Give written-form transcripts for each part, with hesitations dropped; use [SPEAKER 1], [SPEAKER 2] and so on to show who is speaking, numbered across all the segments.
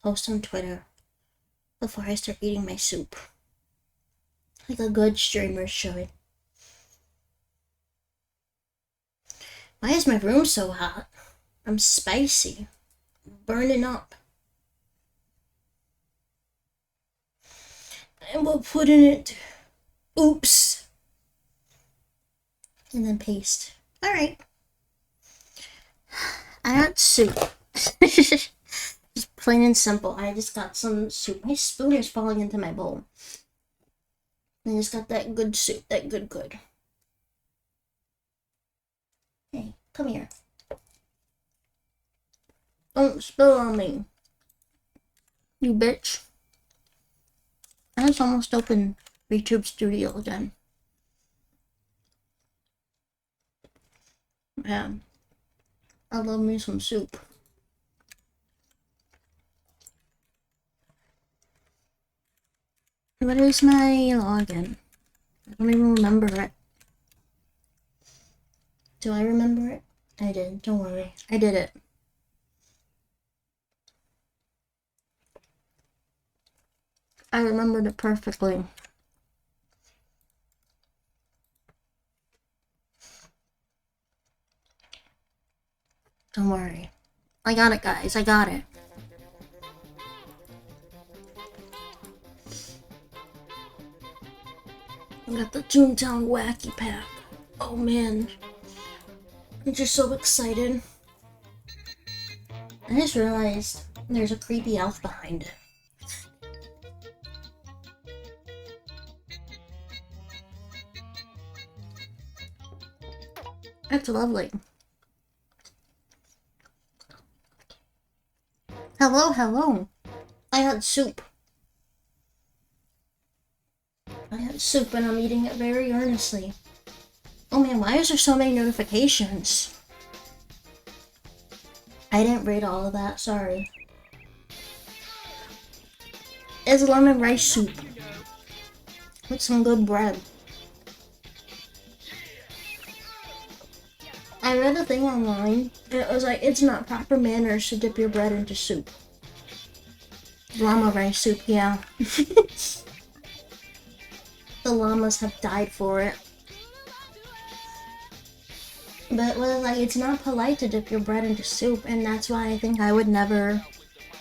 [SPEAKER 1] post on Twitter before I start eating my soup. Like a good streamer should. Why is my room so hot? I'm spicy. Burning up. And we'll put in it. Oops. And then paste. Alright. I got soup. Just plain and simple. I just got some soup. My spoon is falling into my bowl. I just got that good soup. That good. Hey, come here. Don't spill on me. You bitch. I just almost opened YouTube Studio again. Yeah. I love me some soup. What is my login? I don't even remember it. Do I remember it? I did. Don't worry. I did it. I remembered it perfectly. Don't worry. I got it, guys. I got it. I got the Toontown Wacky Pack. Oh man. I'm just so excited. I just realized there's a creepy elf behind it. That's lovely. Hello. I had soup. And I'm eating it very earnestly. Oh man, why is there so many notifications? I didn't read all of that, sorry. It's lemon rice soup. With some good bread. I read a thing online, and it was like, it's not proper manners to dip your bread into soup. Llama rice soup, yeah. The llamas have died for it. But it was like, it's not polite to dip your bread into soup, and that's why I think I would never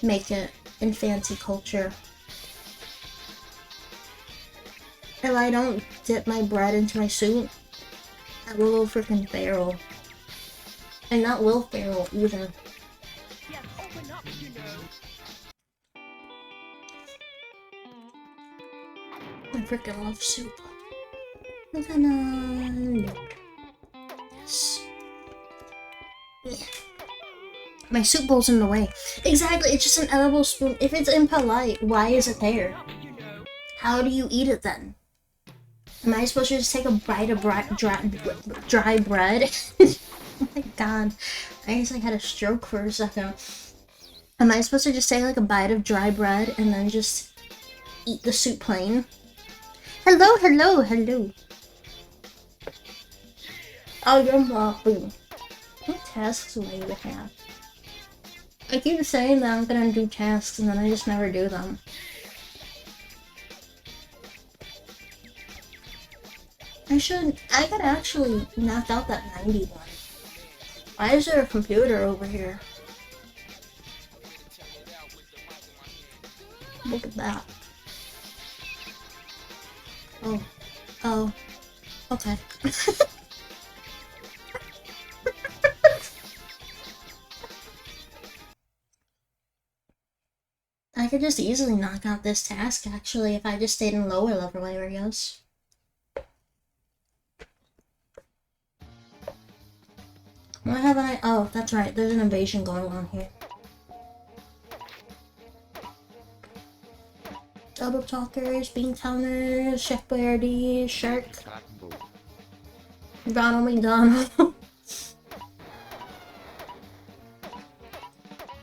[SPEAKER 1] make it in fancy culture. If I don't dip my bread into my soup, I will go freaking feral. And not Will Ferrell either. I freaking love soup. Yes. Yeah. My soup bowl's in the way. Exactly, it's just an edible spoon. If it's impolite, why is it there? How do you eat it then? Am I supposed to just take a bite of dry bread? Oh my god. I guess I had a stroke for a second. Am I supposed to just take like a bite of dry bread and then just eat the soup plain? Hello. Oh, you're laughing. What tasks do I even have? I keep saying that I'm gonna do tasks and then I just never do them. I could actually knock out that 91. Why is there a computer over here? Look at that. Oh. Okay. I could just easily knock out this task, actually, if I just stayed in lower level areas. Why haven't I? Oh, that's right. There's an invasion going on here. Double talkers, bean counters, Chef Boyardee, Shark, Ronald McDonald.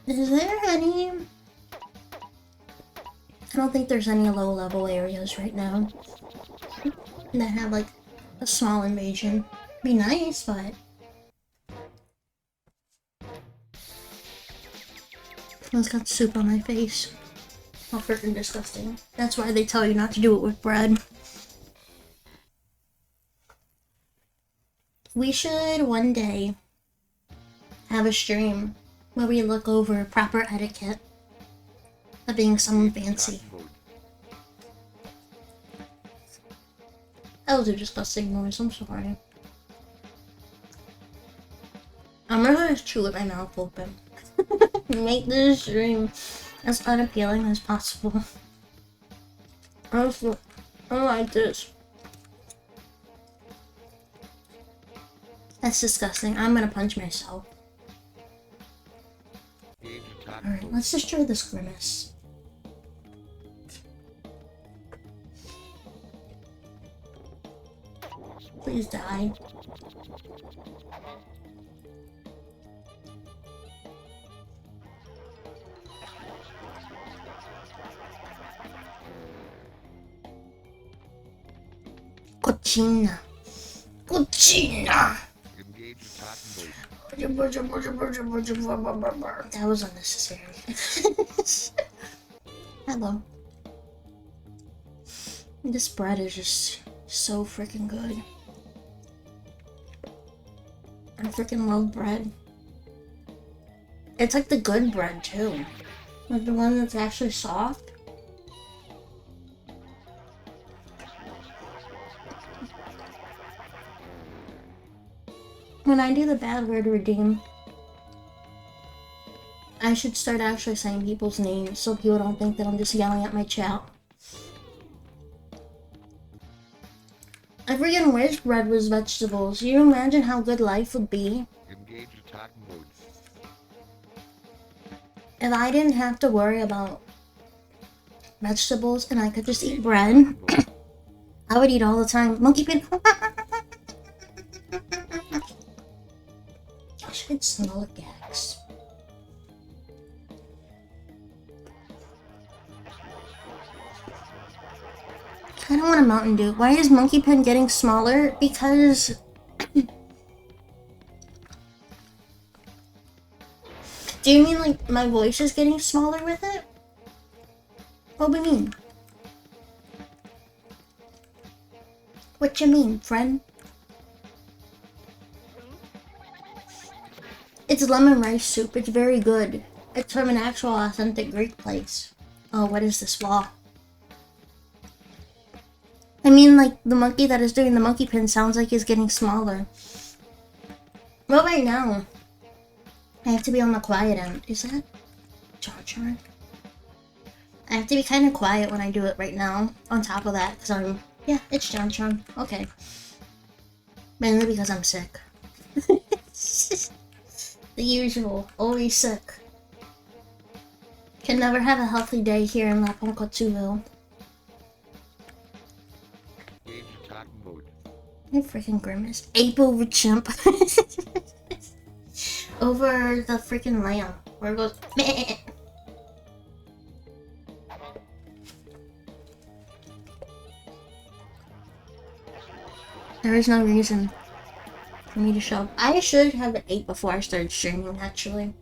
[SPEAKER 1] Is there any? I don't think there's any low level areas right now that have like a small invasion. Be nice, but It's got soup on my face. How freaking disgusting. That's why they tell you not to do it with bread. We should one day have a stream where we look over proper etiquette of being someone fancy. That was a disgusting noise, I'm sorry. I'm gonna just chew with my mouth open. Make this stream as unappealing as possible. I don't like this. That's disgusting. I'm gonna punch myself. Alright, let's destroy this grimace. Please die. Cochina. Cochina! That was unnecessary. Hello. This bread is just so freaking good. I freaking love bread. It's like the good bread too. Like the one that's actually soft. When I do the bad word redeem, I should start actually saying people's names so people don't think that I'm just yelling at my chat. I freaking wish bread was vegetables. You imagine how good life would be if I didn't have to worry about vegetables and I could just eat bread. I would eat all the time. Monkey pin. I should smell the gags. I don't want a Mountain Dew. Why is Monkey Pen getting smaller? Because... Do you mean like my voice is getting smaller with it? What do you mean? What you mean, friend? It's lemon rice soup. It's very good. It's from an actual authentic Greek place. Oh, what is this law? I mean, like, the monkey that is doing the monkey pin sounds like he's getting smaller. Well, right now, I have to be on the quiet end. Is that John? I have to be kind of quiet when I do it right now, on top of that, because I'm... Yeah, it's John. Okay. Mainly because I'm sick. The usual. Always sick. Can never have a healthy day here in Laponkotsu. You freaking grimace. Ape over chimp. Over the freaking lamb. Where it goes, meh. There is no reason for me to show up. I should have ate before I started streaming, actually.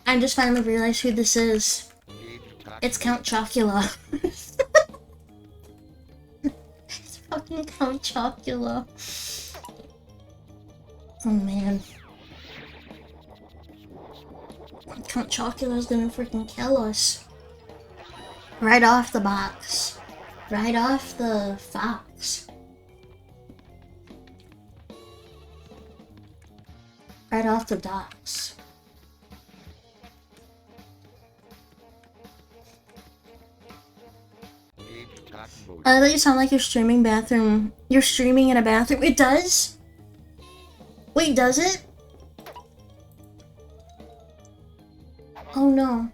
[SPEAKER 1] I just finally realized who this is. It's Count Chocula. It's fucking Count Chocula. Oh man. Count Chocula's gonna freaking kill us. Right off the box. Right off the fox. Right off the docks. I thought you sound like you're streaming bathroom. You're streaming in a bathroom. It does? Wait, does it? Oh no.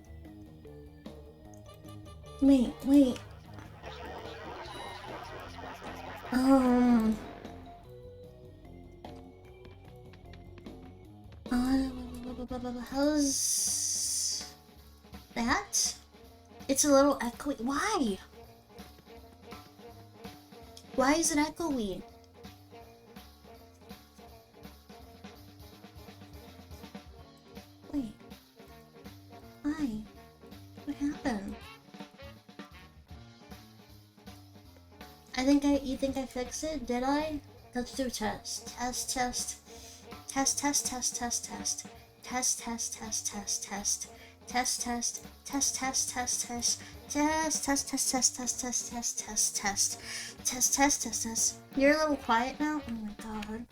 [SPEAKER 1] Wait. How's that? It's a little echoey. Why? Why is it echoey? Wait. Hi. What happened? You think I fixed it? Did I? Let's do test. Test, test. Test, test, test, test, test. Test, test, test, test, test. Test, test, test, test, test, test. Test, test, test, test, test, test, test, test, test. Test, test, test, test. You're a little quiet now? Oh my god.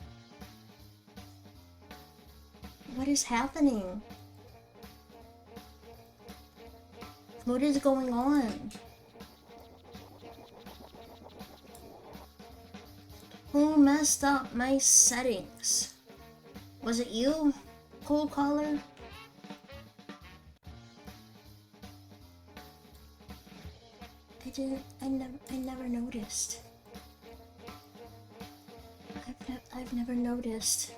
[SPEAKER 1] What is happening? What is going on? Who messed up my settings? Was it you, cold caller? I never noticed. I've never noticed.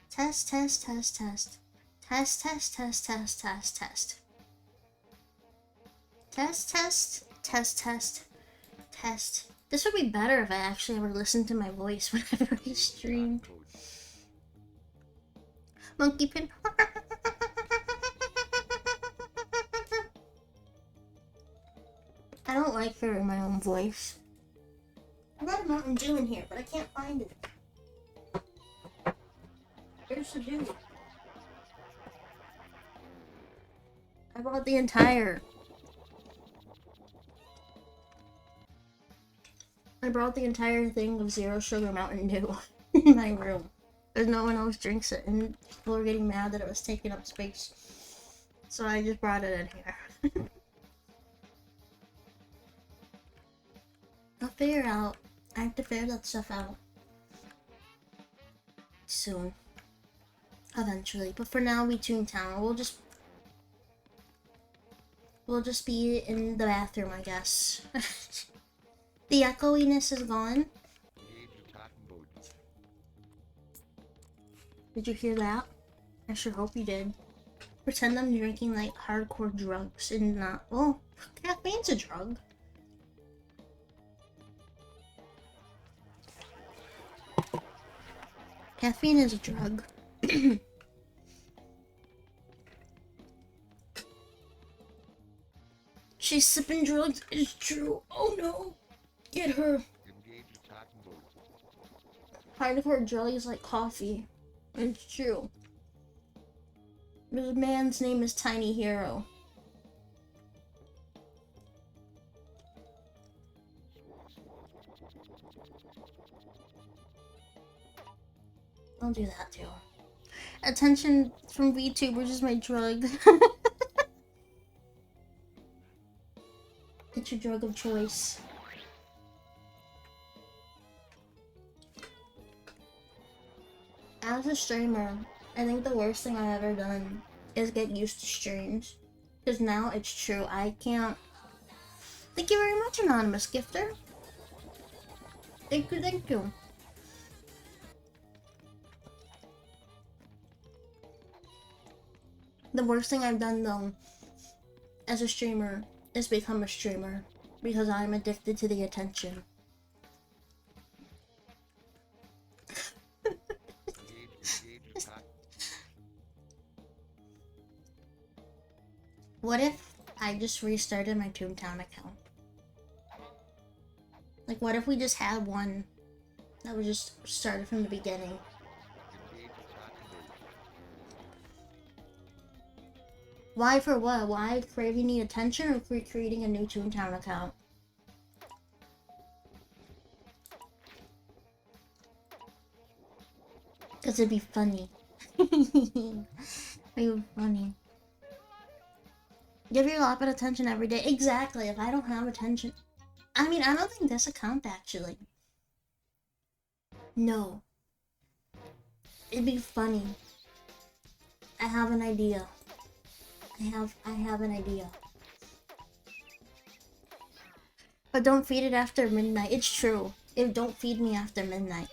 [SPEAKER 1] Test, test, test, test. Test, test, test, test, test, test. Test, test, test, test, test. This would be better if I actually ever listened to my voice whenever I streamed. Monkey pin. I don't like hearing my own voice. I got a Mountain Dew in here, but I can't find it. Where's the dew? I bought the entire thing of zero sugar Mountain Dew in my room. Because no one else drinks it, and people were getting mad that it was taking up space. So I just brought it in here. I'll figure out. I have to figure that stuff out. Soon. Eventually. But for now, we Toontown. We'll just be in the bathroom, I guess. The echoiness is gone. Did you hear that? I sure hope you did. Pretend I'm drinking like hardcore drugs and not. Well, caffeine's a drug. Caffeine is a drug. She's sipping drugs. It's true. Oh no. Get her. Hardcore jelly is like coffee. It's true. This man's name is Tiny Hero. I'll do that too. Attention from VTubers is my drug. It's your drug of choice. As a streamer, I think the worst thing I've ever done is get used to streams. Because now it's true, I can't... Thank you very much, Anonymous Gifter. Thank you, thank you. The worst thing I've done, though, as a streamer, is become a streamer. Because I'm addicted to the attention. What if I just restarted my Toontown account? Like, what if we just had one that was just started from the beginning? Why for what? Why craving the attention or creating a new Toontown account? Because it'd be funny. It'd be funny. Give your Lapon attention every day. Exactly, if I don't have attention. I mean, I don't think this account actually. No. It'd be funny. I have an idea. I have an idea. But don't feed it after midnight. It's true. Don't feed me after midnight.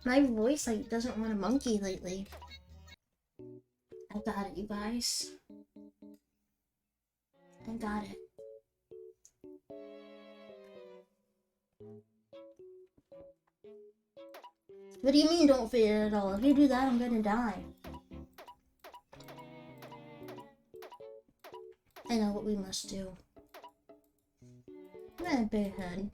[SPEAKER 1] My voice like doesn't want a monkey lately. I got it, you guys. I got it. What do you mean don't fit it at all? If you do that, I'm gonna die. I know what we must do. I have a big head.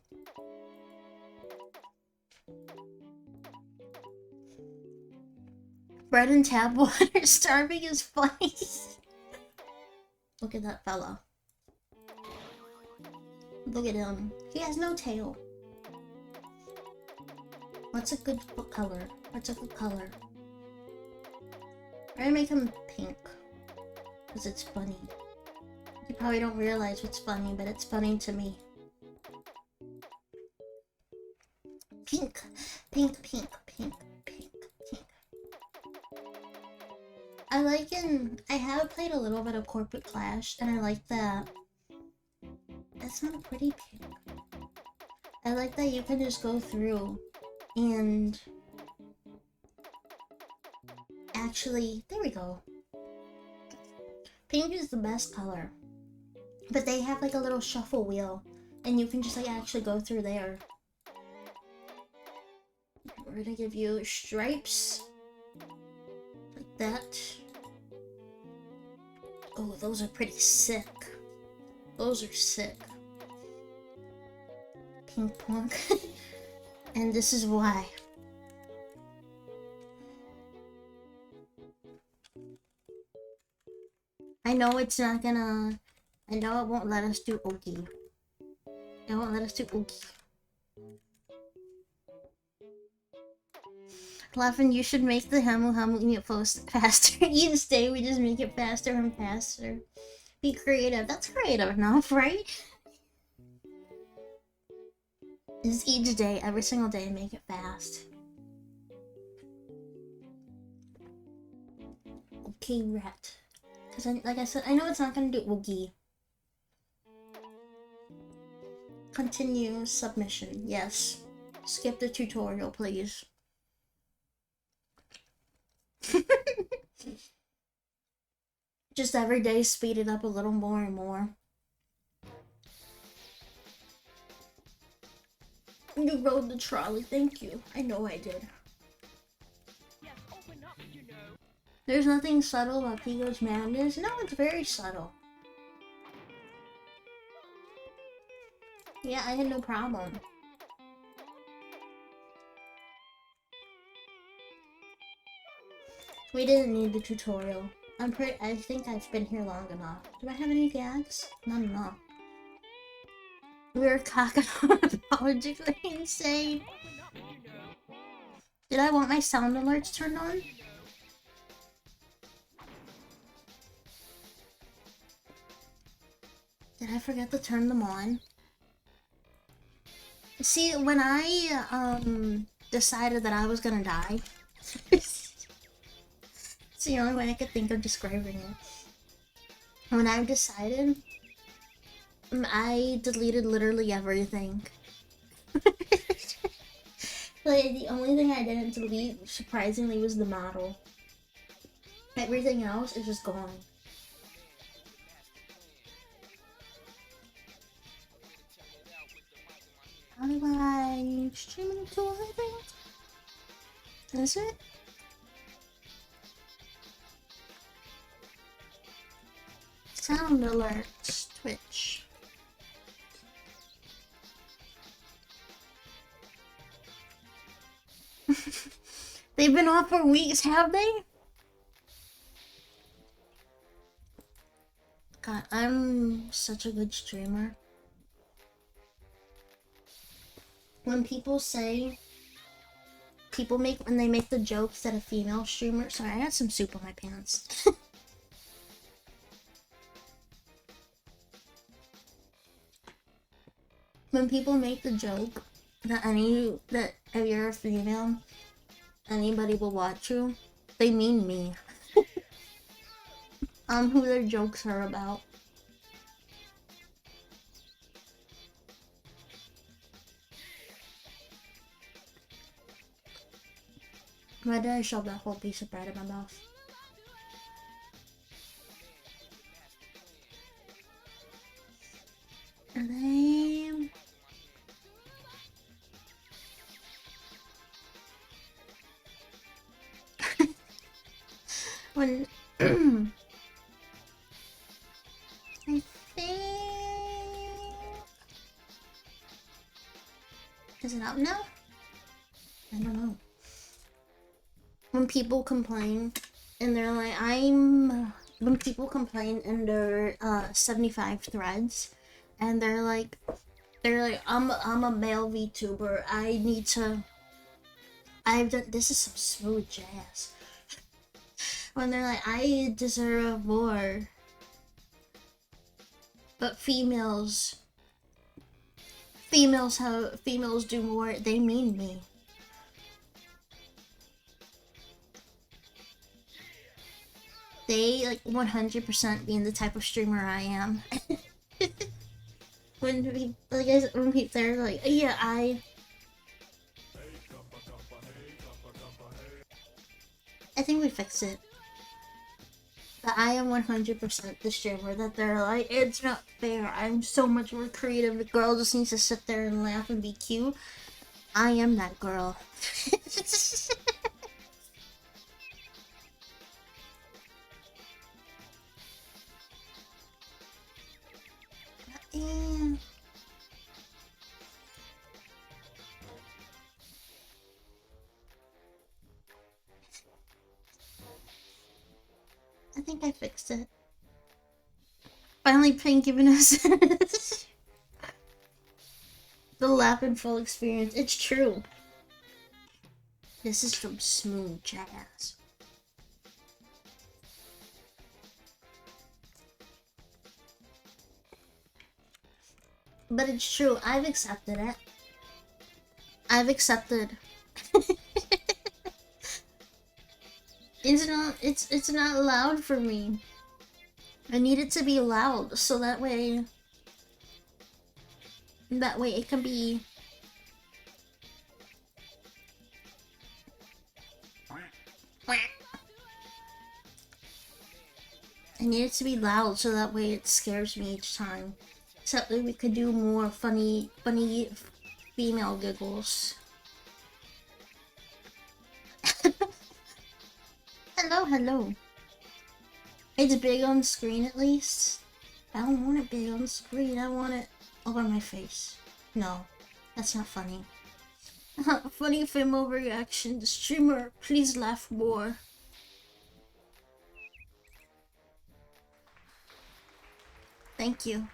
[SPEAKER 1] Bread and tap water. Starving is funny. Look at that fella. Look at him. He has no tail. What's a good color? What's a good color? I'm gonna make him pink. Because it's funny. You probably don't realize what's funny, but it's funny to me. Pink. Pink, pink, pink, pink, pink. I have played a little bit of Corporate Clash, and I like that. That's not a pretty pink. I like that you can just go through and actually, there we go. Pink is the best color. But they have like a little shuffle wheel, and you can just like actually go through there. We're gonna give you stripes. Like that. Oh, those are pretty sick. Those are sick. Pink punk. And this is why. I know it's not gonna... I know it won't let us do Ogi. It won't let us do Ogi. Lapon, you should make the Hamu Hamu Eat post faster. Each day we just make it faster and faster. Be creative. That's creative enough, right? Just each day, every single day, make it fast. Okay, rat. Because, like I said, I know it's not going to do Oogie. Continue submission. Yes. Skip the tutorial, please. Just every day speed it up a little more and more. You rode the trolley, thank you. I know I did. There's nothing subtle about Pico's madness. No, it's very subtle. Yeah, I had no problem. We didn't need the tutorial. I think I've been here long enough. Do I have any gags? Not enough. We're cacodologically insane. Did I want my sound alerts turned on? Did I forget to turn them on? See, when I decided that I was gonna die, it's the only way I could think of describing it. When I decided, I deleted literally everything. Like, the only thing I didn't delete, surprisingly, was the model. Everything else is just gone. How do I stream it to everything? Is it? Sound alerts, Twitch. They've been off for weeks, have they? God, I'm such a good streamer. When people say, when they make the jokes that a female streamer, sorry, I got some soup on my pants. When people make the joke that if you're a female, anybody will watch you, they mean me. Who their jokes are about. Why did I shove that whole piece of bread in my mouth? Lame. When I think, is it up now? I don't know. When people complain and they're like, when people complain in their 75 threads and they're like, I'm a male VTuber. I've done, this is some smooth jazz. When they're like, I deserve more. But females do more, they mean me. They like 100% being the type of streamer I am. when people they're like, yeah, I think we fixed it. But I am 100% the streamer that they're like, it's not fair. I'm so much more creative. The girl just needs to sit there and laugh and be cute. I am that girl. Yeah. I think I fixed it. Finally, Pink giving us the Lapon full experience. It's true. This is some smooth jazz. But it's true. I've accepted it. I've accepted. It's not loud for me. I need it to be loud so that way it can be I need it to be loud so that way it scares me each time. So that way we could do more funny female giggles. Hello. It's big on screen at least. I don't want it big on screen, I want it over my face. No, that's not funny. Funny female reaction. The streamer, please laugh more. Thank you.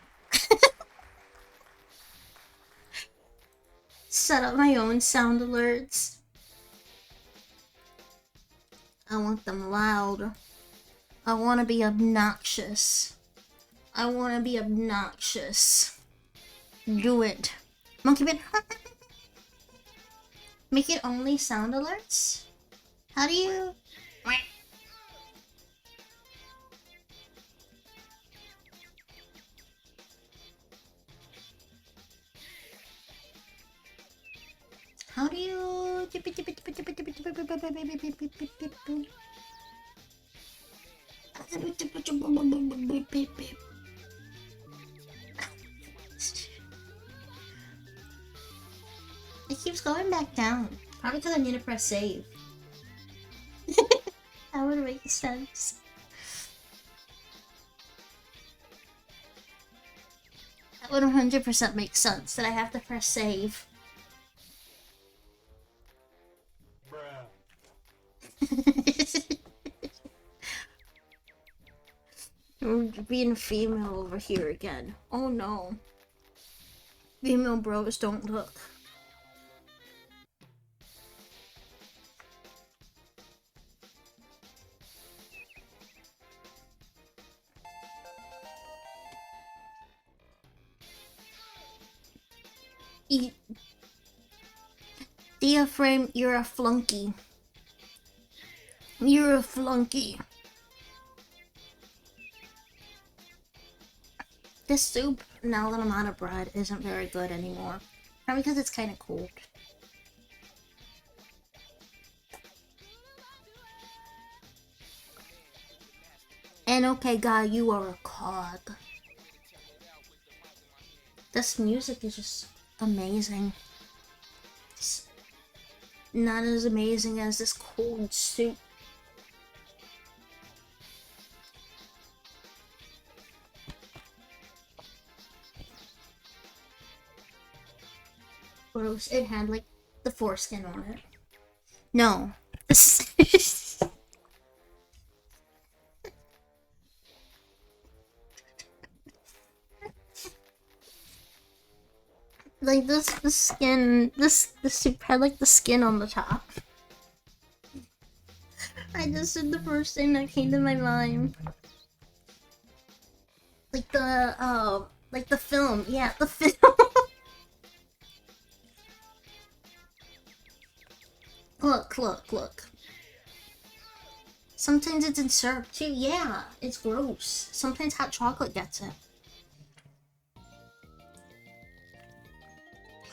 [SPEAKER 1] Set up my own sound alerts. I want them loud. I want to be obnoxious. Do it. Monkey bit. Make it only sound alerts? How do you... How do you... It keeps going back down. Probably because I need to press save. That would make sense. That would 100% make sense that I have to press save. We're being female over here again. Oh no. Female bros don't look. Diaphragm, you're a flunky. You're a flunky. This soup, now that I'm out of bread, isn't very good anymore. Probably because it's kind of cold. And okay, guy, you are a cog. This music is just amazing. It's not as amazing as this cold soup. Gross. It had like the foreskin on it. No. Like the skin, the soup had like the skin on the top. I just did the first thing that came to my mind. Like the film. Yeah, the film. Look. Sometimes it's in syrup too. Yeah, it's gross. Sometimes hot chocolate gets it.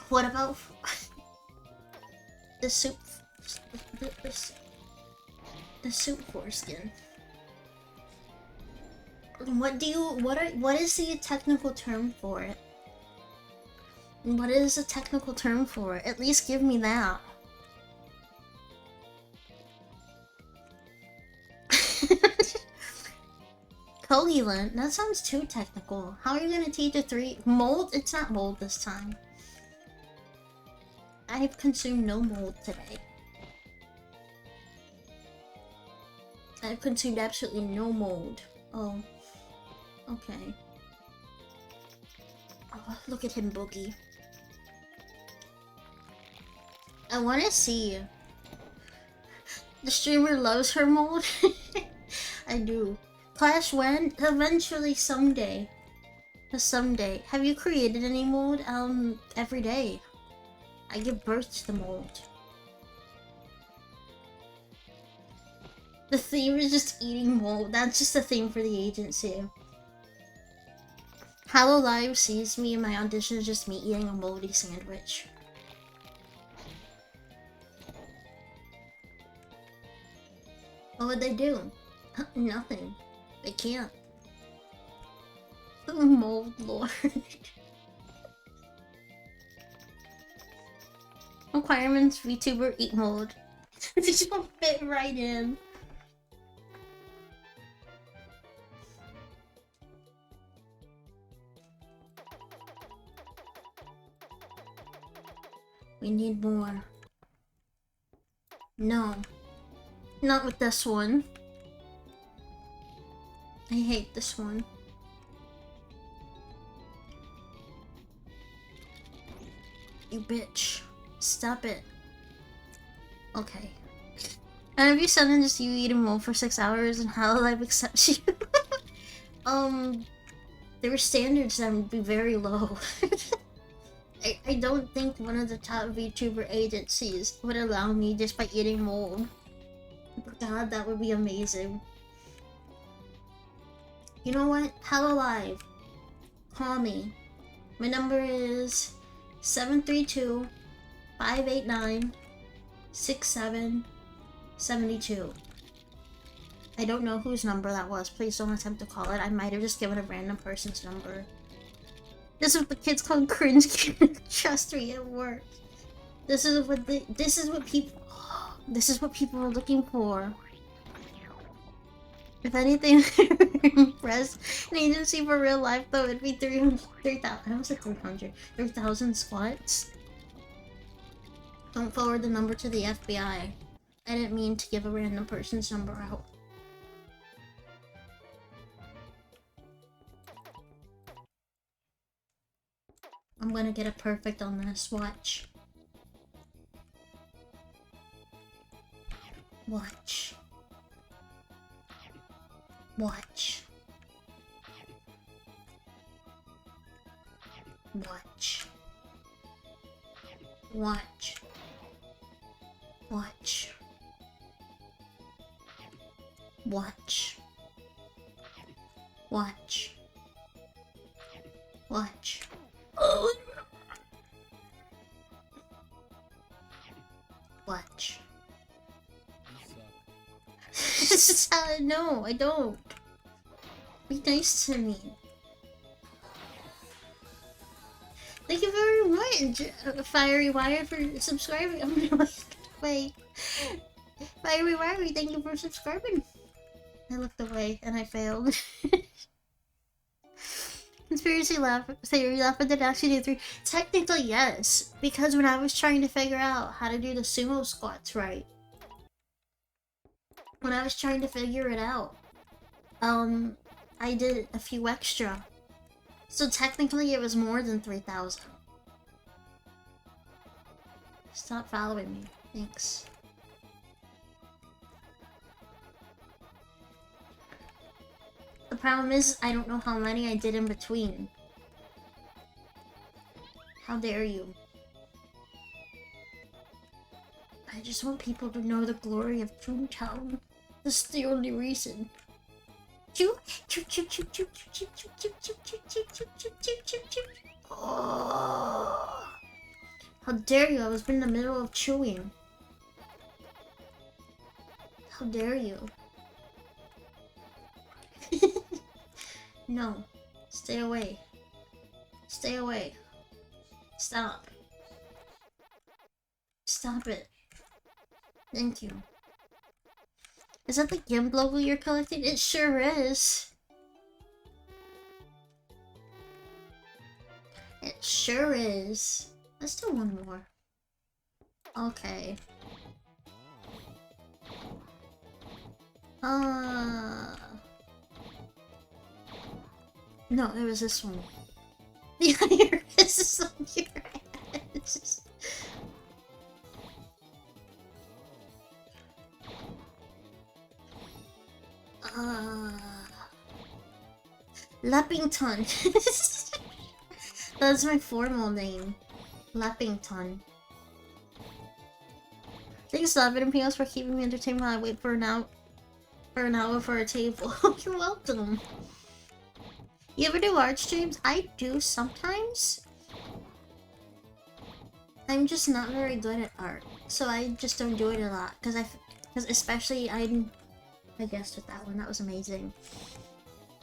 [SPEAKER 1] What about the soup? The soup foreskin. What is the technical term for it? What is the technical term for it? At least give me that. Coagulant? That sounds too technical. How are you gonna teach a 3 mold? It's not mold this time. I've consumed no mold today. I've consumed absolutely no mold. Oh. Okay. Oh, look at him, Boogie. I wanna see. The streamer loves her mold. I do. Clash when? Eventually, someday. Someday. Have you created any mold? Every day. I give birth to the mold. The theme is just eating mold. That's just a theme for the agency. Hello Live sees me and my audition is just me eating a moldy sandwich. What would they do? Nothing. They can't. Mold lord. Requirements: VTuber eat mold. They just won't fit right in. We need more. No. Not with this one. I hate this one. You bitch. Stop it. Okay. And if you suddenly just you eat a mold for 6 hours and how life accepts you? There were standards that would be very low. I don't think one of the top VTuber agencies would allow me just by eating mold. God, that would be amazing. You know what? Hello Live. Call me. My number is 732-589-6772. I don't know whose number that was. Please don't attempt to call it. I might have just given a random person's number. This is what the kids call cringe. Trust me, it works. This is what people are looking for. If anything, impressed an agency for real life though, it'd be 3,000. I almost said 300. 3,000 squats. Don't forward the number to the FBI. I didn't mean to give a random person's number out. I'm gonna get it perfect on this. Watch. Watch. Watch. Watch. Watch. Watch. Watch. Watch. Watch. Oh. Watch. No, I don't. Be nice to me. Thank you very much, Fiery Wire, for subscribing. I'm gonna wait. Fiery Wire, thank you for subscribing. I looked away and I failed. Conspiracy laugh theory laugh at the actually do 3. Technically yes, because when I was trying to figure out how to do the sumo squats right, when I was trying to figure it out, I did a few extra. So technically it was more than 3,000. Stop following me. Thanks. The problem is, I don't know how many I did in between. How dare you? I just want people to know the glory of Toontown. That's the only reason. Choo choo choo choo choo choo choo choo choo choo choo choo choo choo choo choo. Oh! How dare you? I was in the middle of chewing. How dare you? No. Stay away. Stay away. Stop. Stop it. Thank you. Is that the GIMP logo you're collecting? It sure is. It sure is. Let's do one more. Okay. No, it was this one. The iris is on your head. Lappington. That's my formal name. Lappington. Thanks, Love and PS, for keeping me entertained while I wait for an hour for a table. You're welcome. You ever do art streams? I do sometimes. I'm just not very good at art, so I just don't do it a lot. Because especially I guessed with that one. That was amazing.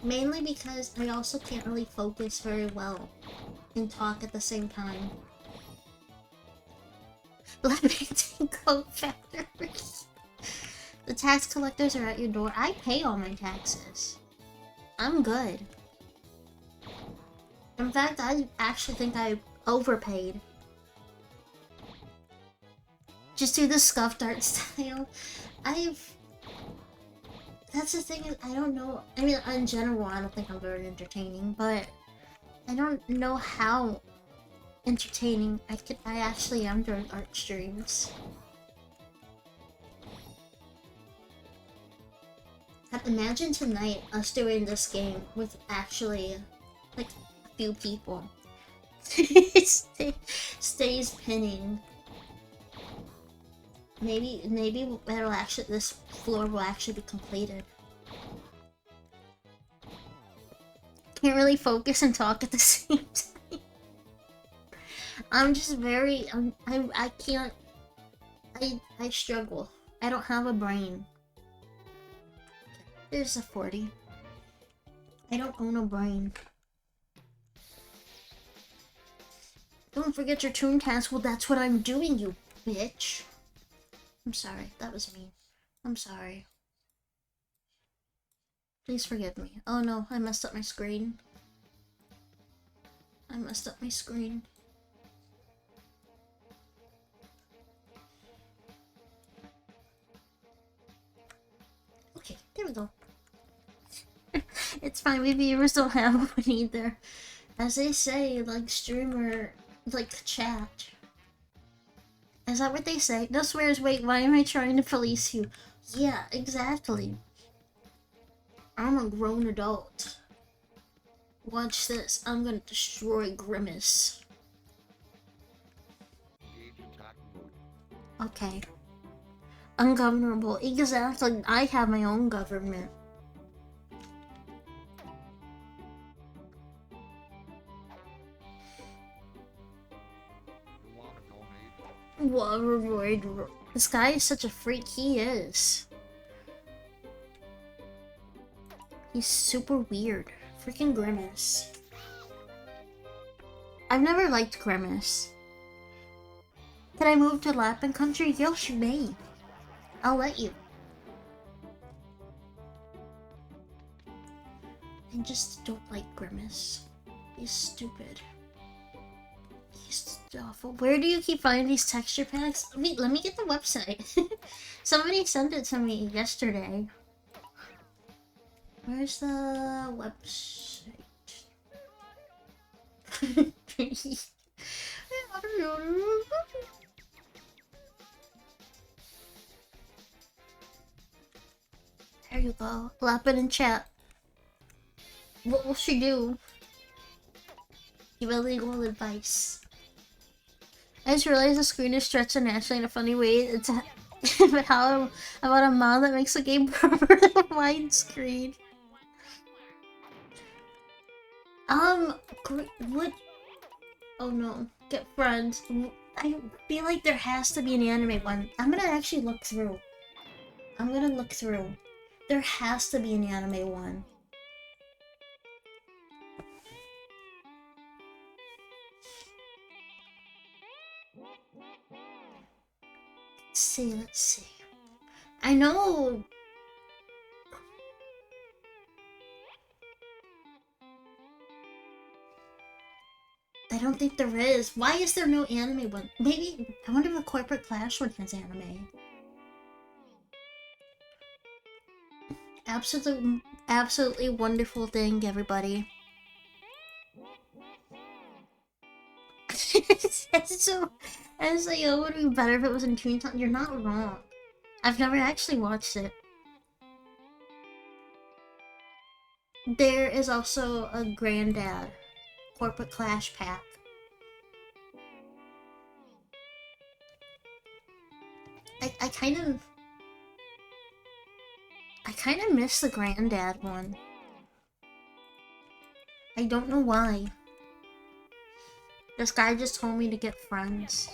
[SPEAKER 1] Mainly because I also can't really focus very well and talk at the same time. Let me take co-factors. The tax collectors are at your door. I pay all my taxes. I'm good. In fact, I actually think I overpaid. Just do the scuffed art style. That's the thing, is I don't know. I mean, in general, I don't think I'm very entertaining, but I don't know how entertaining I actually am during art streams. Imagine tonight us doing this game with actually like a few people. It stays pinning. Maybe it'll actually, this floor will actually be completed. Can't really focus and talk at the same time. I'm just very I can't. I struggle. I don't have a brain. There's a 40. I don't own a brain. Don't forget your Tooncast. Well, that's what I'm doing, you bitch. I'm sorry. That was mean. I'm sorry. Please forgive me. Oh no, I messed up my screen. I messed up my screen. Okay, there we go. It's fine, we viewers don't have one either. As they say, like streamer, like chat. Is that what they say? No swears, wait, why am I trying to police you? Yeah, exactly. I'm a grown adult. Watch this, I'm gonna destroy Grimace. Okay. Ungovernable, exactly, I have my own government. This guy is such a freak, he is. He's super weird. Freaking Grimace. I've never liked Grimace. Can I move to Lapon country? Yes, you may. I'll let you. I just don't like Grimace. He's stupid. He's awful. Where do you keep finding these texture packs? Let me get the website. Somebody sent it to me yesterday. Where's the website? There you go. Lapon in chat. What will she do? Give illegal advice. I just realized the screen is stretched and naturally in a funny way. It's about a mom that makes a game permanently widescreen. What? Oh no, get friends. I feel like there has to be an anime one. I'm gonna actually look through. There has to be an anime one. Let's see. I know. I don't think there is. Why is there no anime one? Maybe, I wonder if the Corporate Clash one has anime. Absolutely wonderful thing, everybody. I was like, oh, it would be better if it was in Toontown. You're not wrong. I've never actually watched it. There is also a Granddad Corporate Clash pack. I kind of miss the Granddad one. I don't know why. This guy just told me to get friends.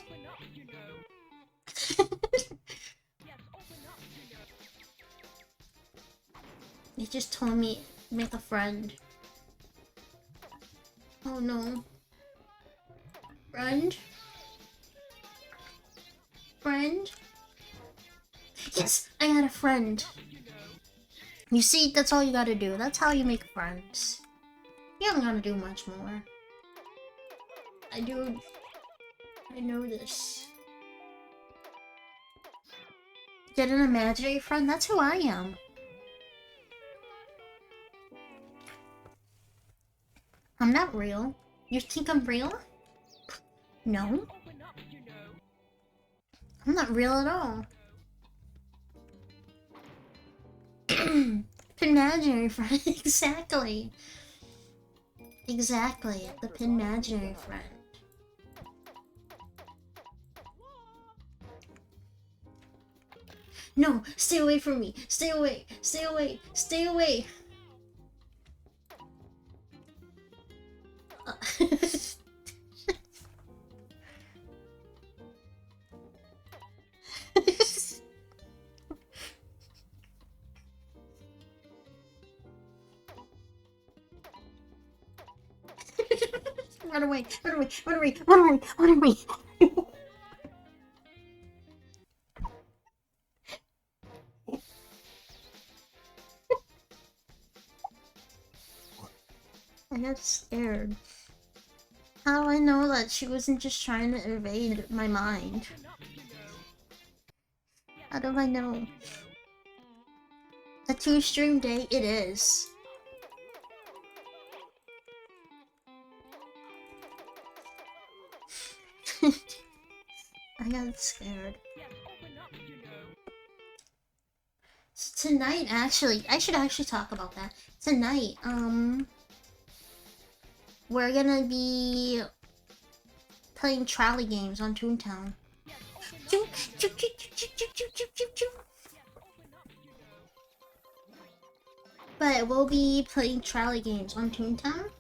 [SPEAKER 1] He just told me make a friend. Oh no. Friend? Friend? Yes, I had a friend. You see, that's all you gotta do. That's how you make friends. You don't gotta do much more. I know this. Get an imaginary friend? That's who I am. I'm not real. You think I'm real? No. I'm not real at all. Imaginary friend, exactly. Exactly, the imaginary friend. No, stay away from me. Stay away. Stay away. Stay away. Run away. Run away. Run away. Run away. Run away. I got scared. How do I know that she wasn't just trying to invade my mind? How do I know? A 2-stream day? It is. I got scared. So tonight, actually, I should actually talk about that. Tonight, we're gonna be playing trolley games on Toontown. But we'll be playing trolley games on Toontown.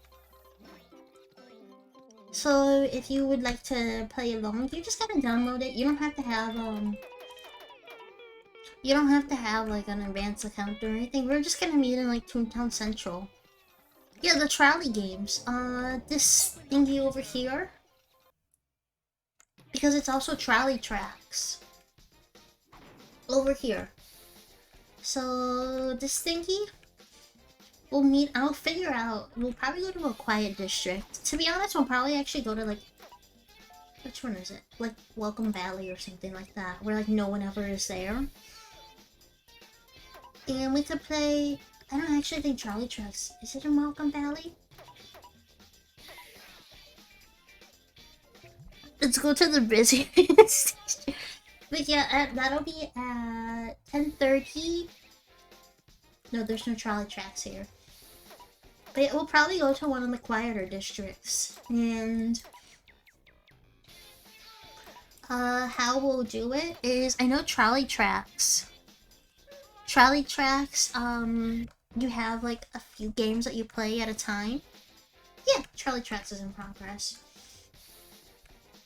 [SPEAKER 1] So if you would like to play along, you just gotta download it. You don't have to have like an advanced account or anything. We're just gonna meet in like Toontown Central. Yeah, the trolley games. This thingy over here. Because it's also trolley tracks. Over here. So, this thingy we'll meet. I'll figure out. We'll probably go to a quiet district. To be honest, we'll probably actually go to like. Which one is it? Like Welcome Valley or something like that, where like no one ever is there. And we could play. I don't actually think Trolley Tracks. Is it in Welcome Valley? Let's go to the busy station. But yeah, that'll be at 10:30. No, there's no Trolley Tracks here. But we'll probably go to one of the quieter districts. And how we'll do it is, I know Trolley Tracks. Trolley Tracks, you have like a few games that you play at a time. Yeah, Trolley Tracks is in progress.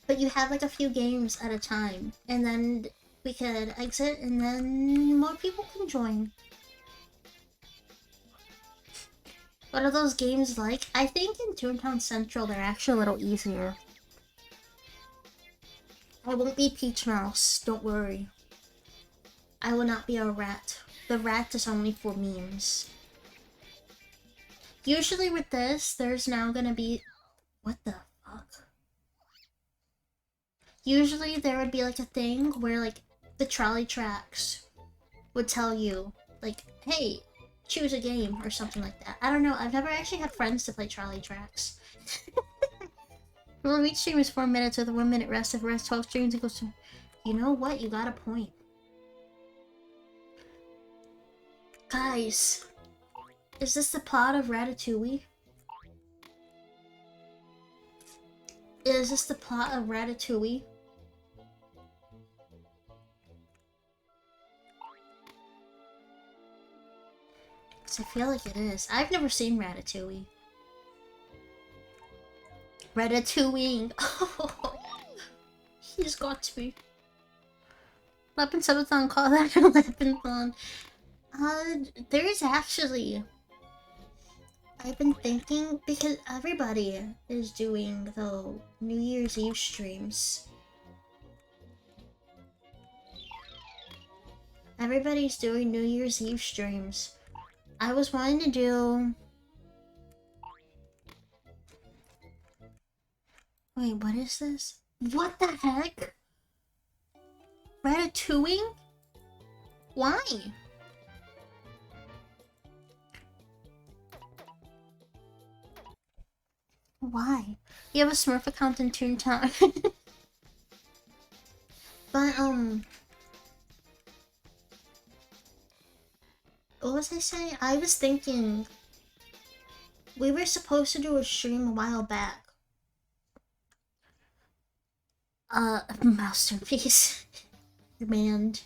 [SPEAKER 1] But you have like a few games at a time, and then we could exit, and then more people can join. What are those games like? I think in Toontown Central they're actually a little easier. I won't be Peach Mouse, don't worry. I will not be a rat. The rat is only for memes. Usually with this, there's now gonna be... What the fuck? Usually there would be like a thing where like the Trolley Tracks would tell you like, hey, choose a game or something like that. I don't know, I've never actually had friends to play Trolley Tracks. Well, each stream is 4 minutes with a 1 minute rest. If rest 12 streams, it goes to... You know what? You got a point. Guys, is this the plot of Ratatouille? Is this the plot of Ratatouille? Because I feel like it is. I've never seen Ratatouille. Ratatouille. Oh, he's got to be. Lapon Subathon, call that a Laponathon. There's actually... I've been thinking, because everybody is doing the New Year's Eve streams. Everybody's doing New Year's Eve streams. I was wanting to do... Wait, what is this? What the heck? Ratatouille? Why? Why? You have a Smurf account in Toontown. But, what was I saying? I was thinking... We were supposed to do a stream a while back. Masterpiece. Demand.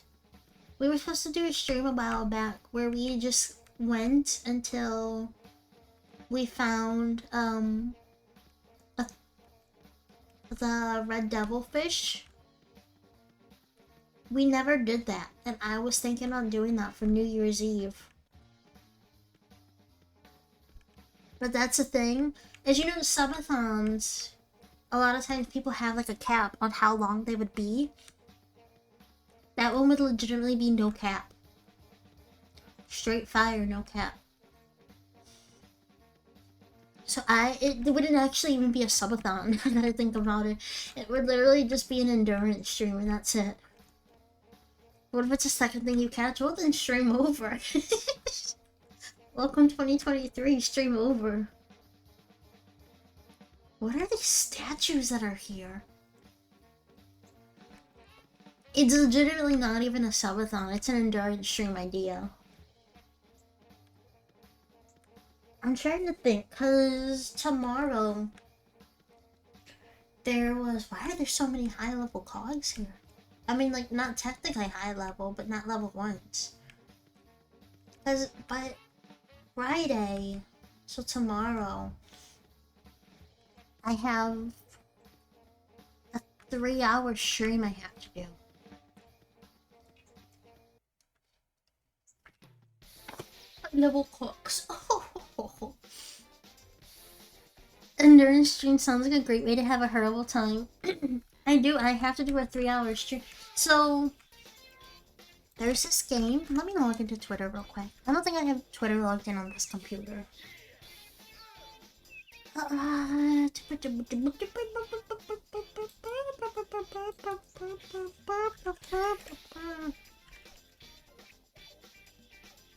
[SPEAKER 1] We were supposed to do a stream a while back where we just went until we found, the red devilfish. We never did that, and I was thinking on doing that for New Year's Eve. But that's the thing, as you know, subathons, a lot of times people have like a cap on how long they would be. That one would legitimately be no cap. Straight fire, no cap. So it wouldn't actually even be a subathon, now that I think about it. It would literally just be an endurance stream, and that's it. What if it's the second thing you catch? Well, then stream over. Welcome 2023, stream over. What are these statues that are here? It's legitimately not even a subathon, it's an endurance stream idea. I'm trying to think, cause tomorrow there was... Why are there so many high level cogs here? I mean, like, not technically high level, but not level 1s. But Friday, so tomorrow, I have a 3-hour stream I have to do. Level cooks. Oh. Endurance stream sounds like a great way to have a horrible time. I have to do a 3-hour stream. So, there's this game. Let me log into Twitter real quick. I don't think I have Twitter logged in on this computer.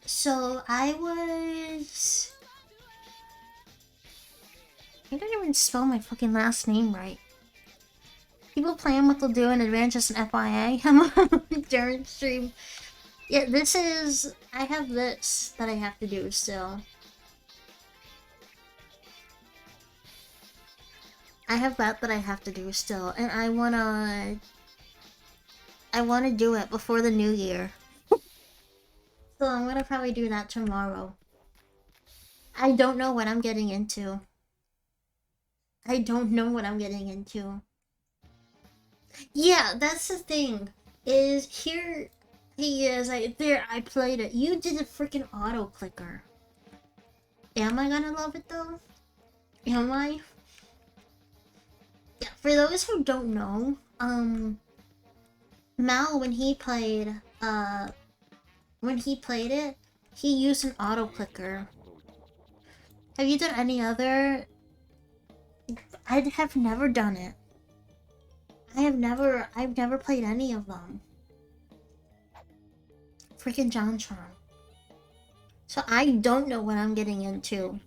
[SPEAKER 1] So, I didn't even spell my fucking last name right. People plan what they'll do in advance, just an FYI. I'm on endurance stream. Yeah, I have this that I have to do still. I have that I have to do still, and I wanna do it before the new year. So I'm gonna probably do that tomorrow. I don't know what I'm getting into. I don't know what I'm getting into. Yeah, that's the thing. Is here he is, I played it. You did a freaking auto clicker. Am I gonna love it though? Am I? Yeah, for those who don't know, Mal when he played it, he used an auto clicker. Have you done any other? I have never done it. I've never played any of them. Freaking JonTron. So I don't know what I'm getting into.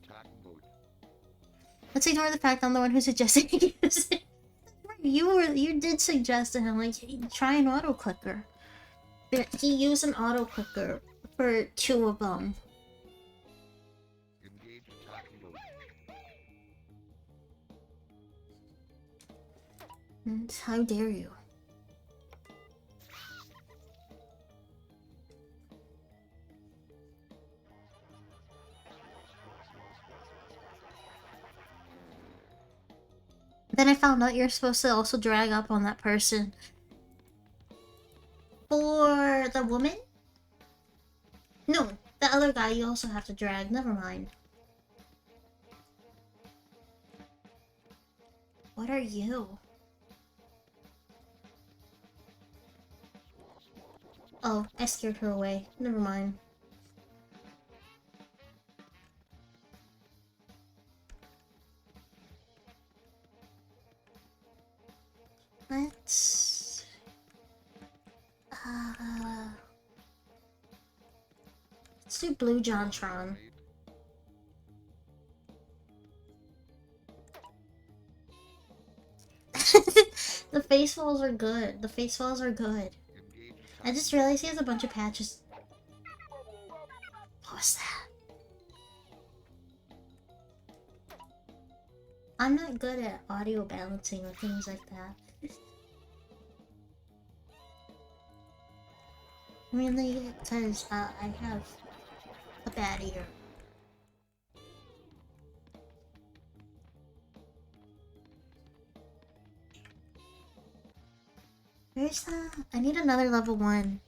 [SPEAKER 1] Let's ignore the fact I'm the one who suggested he use it. You did suggest to him, like, hey, try an auto clicker. But he used an auto clicker for 2 of them. And how dare you? Then I found out you're supposed to also drag up on that person. For the woman? No, the other guy you also have to drag. Never mind. What are you? Oh, I scared her away. Never mind. Let's do Blue JonTron. The face walls are good. The face walls are good. I just realized he has a bunch of patches. What was that? I'm not good at audio balancing or things like that. Mainly because I have a bad ear. Where's that? I need another level 1.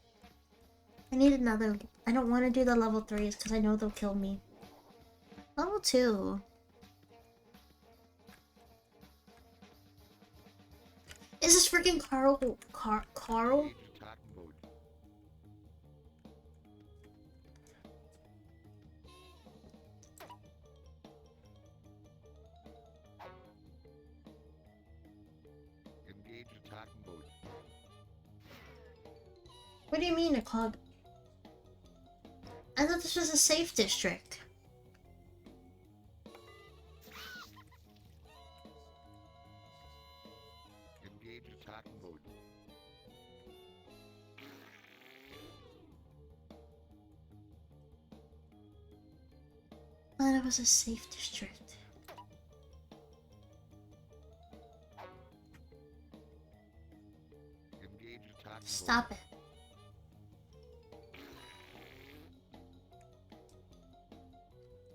[SPEAKER 1] I need another. I don't want to do the level 3s because I know they'll kill me. Level 2. Is this freaking Carl? Carl? What do you mean a cog? I thought this was a safe district.
[SPEAKER 2] Engage attack mode.
[SPEAKER 1] I thought it was a safe district.
[SPEAKER 2] Engage attack
[SPEAKER 1] Stop it.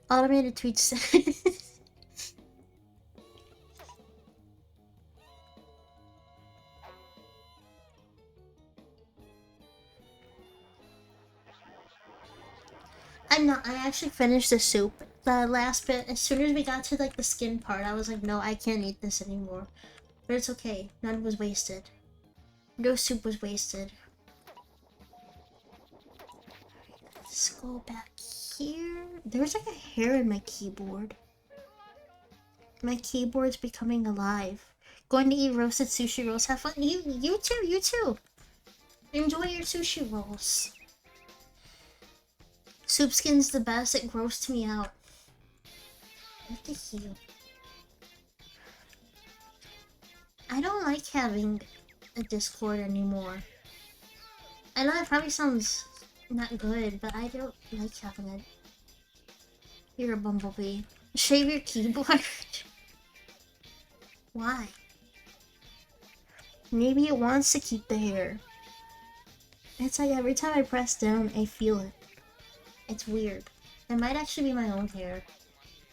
[SPEAKER 1] Automated tweets. I'm not. I actually finished the soup the last bit, as soon as we got to like the skin part, I was like, no, I can't eat this anymore. But it's okay. None was wasted. No soup was wasted. Let's go back here. There's like a hair in my keyboard. My keyboard's becoming alive. Going to eat roasted sushi rolls. Have fun. You too. You too. Enjoy your sushi rolls. Soup skin's the best. It grossed me out. I have to heal. I don't like having a Discord anymore. I know that probably sounds not good, but I don't like having it. You're a bumblebee. Shave your keyboard? Why? Maybe it wants to keep the hair. It's like every time I press down, I feel it. It's weird. It might actually be my own hair.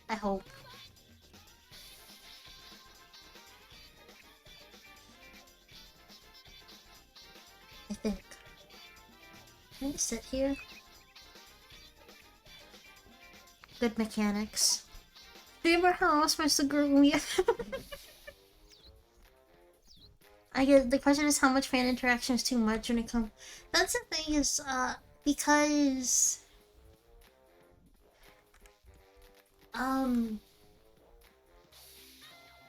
[SPEAKER 1] I hope. I think. Can I sit here? Good mechanics. Remember how I was supposed to grow me? I guess the question is how much fan interaction is too much when it comes. That's the thing is, because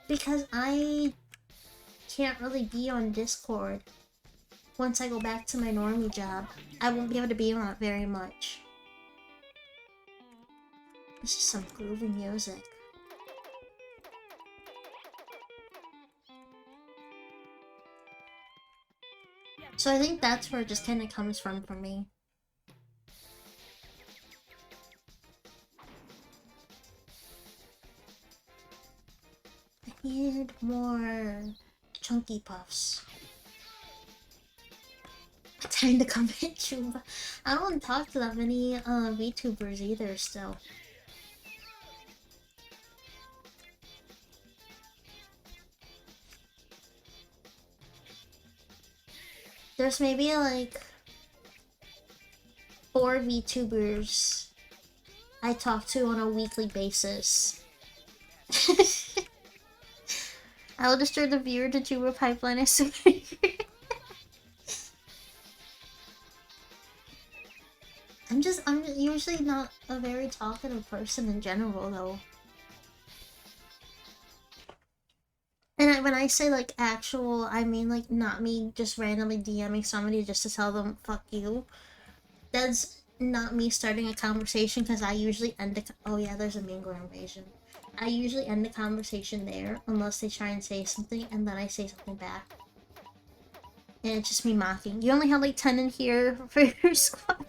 [SPEAKER 1] because I can't really be on Discord. Once I go back to my normie job, I won't be able to be on it very much. This is some groovy music. So I think that's where it just kind of comes from for me. I need more chunky puffs. Time to come at you, but I don't talk to that many VTubers either still. There's maybe like 4 VTubers I talk to on a weekly basis. I will destroy the viewer to tuber pipeline as soon. I'm usually not a very talkative person in general though. And when I say like actual, I mean like not me just randomly DMing somebody just to tell them fuck you. That's not me starting a conversation because I usually end the oh yeah, there's a mango invasion. I usually end the conversation there unless they try and say something and then I say something back. And it's just me mocking. You only have like 10 in here for your squad.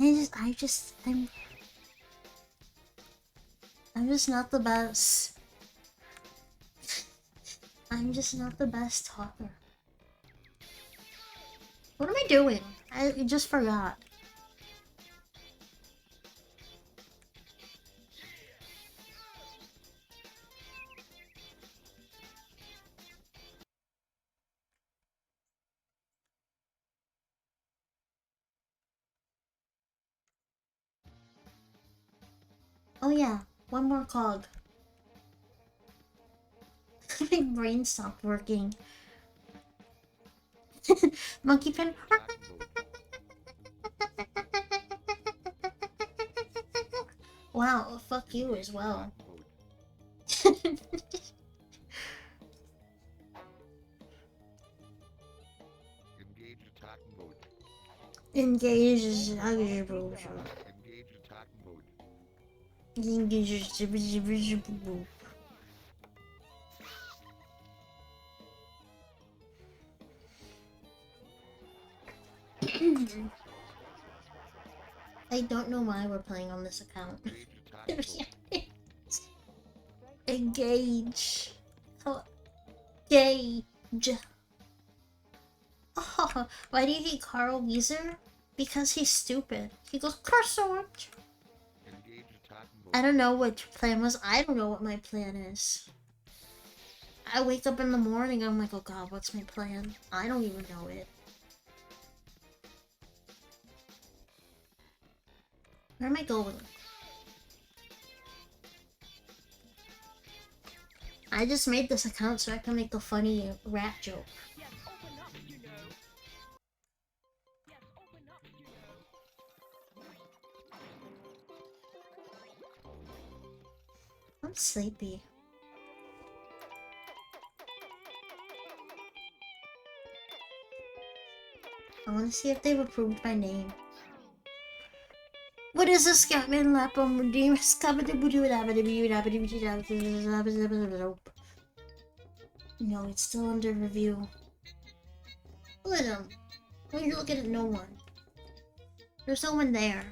[SPEAKER 1] I'm just not the best. I'm just not the best talker. What am I doing? I just forgot. Oh yeah, one more cog. My brain stopped working. Monkey pin. Wow, fuck you as well.
[SPEAKER 2] Engage attack mode.
[SPEAKER 1] Engage.
[SPEAKER 2] Engage attack mode.
[SPEAKER 1] I don't know why we're playing on this account.
[SPEAKER 2] Engage attack mode.
[SPEAKER 1] Engage. Oh, Gage. Oh, why do you hate Carl Wieser? Because he's stupid. He goes, croissant.
[SPEAKER 2] Engage attack mode.
[SPEAKER 1] I don't know what your plan was. I don't know what my plan is. I wake up in the morning, I'm like, oh god, what's my plan? I don't even know it. Where am I going? I just made this account so I can make a funny rap joke. I'm sleepy. I want to see if they've approved my name. What is this, Scatman Lapon? No, it's still under review. Look at him. Why are you looking at no one? There's no one there.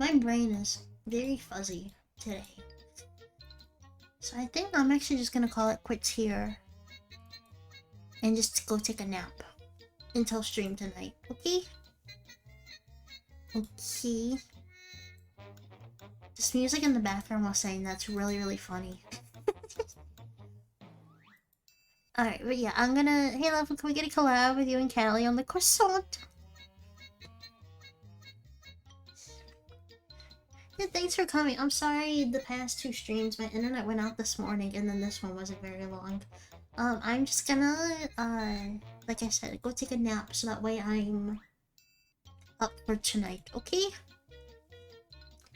[SPEAKER 1] My brain is very fuzzy today. So I think I'm actually just gonna call it quits here. And just go take a nap. Until stream tonight, okay? Okay. This music in the background was saying that's really, really funny. Alright, but yeah, I'm gonna... Hey, Lapon, can we get a collab with you and Callie on the croissant? Yeah, thanks for coming. I'm sorry the past 2 streams, my internet went out this morning, and then this one wasn't very long. I'm just gonna, like I said, go take a nap, so that way I'm up for tonight, okay?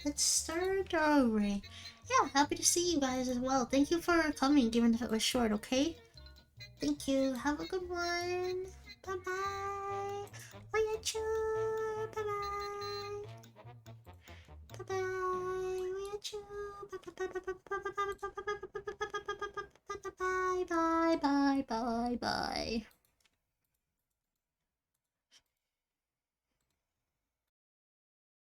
[SPEAKER 1] Let's start already. Yeah, happy to see you guys as well. Thank you for coming, even if it was short, okay? Thank you. Have a good one.